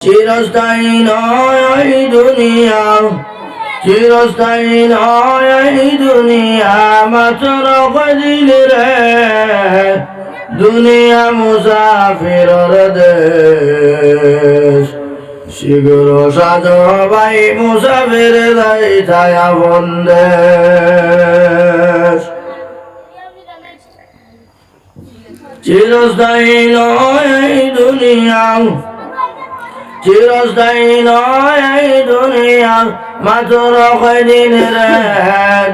চিরস্থায়ী নয় এই দুনিয়া, চিরস্থায়ী নয় এই দুনিয়া, মাত্র কদিন রে দুনিয়া মুসাফিরের দেশ। শীঘ্র সাজো ভাই মুসাফির যাইতায় আপন দেশ। চিরস্থায়ী নয় এই দুনিয়া, চিরস্থায়ী নয় এই দুনিয়া, মাত্র কয়দিন রে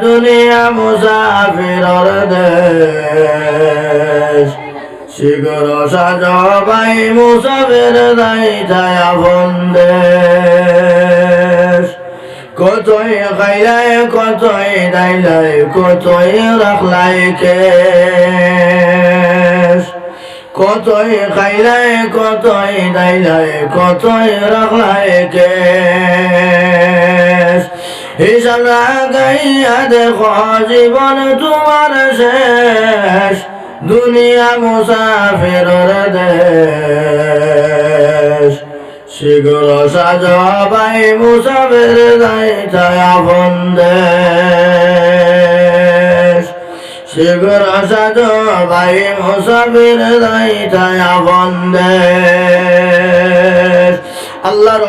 দুনিয়া মুসাফিরের দেশ। শীঘ্র সাজো ভাই মুসাফির যাইতায় আপন দেশ। কতই খাইলাই কতই দাইলাই কতই রাখলাই কেশ, কতই খাইলাই কতই দাইলাই কতই রাখলাই কেশ। হিসাব লাগাইয়া দেখো জীবন তোমার শেষ, দুনিয়া মুসাফিরের দেশ। শীঘ্র সাজো ভাই মুসাফির যাইতায় আপন দেশ। শীঘ্র সাজো ভাই মুসাফির যাইতায় আপন দেশ। আল্লাহর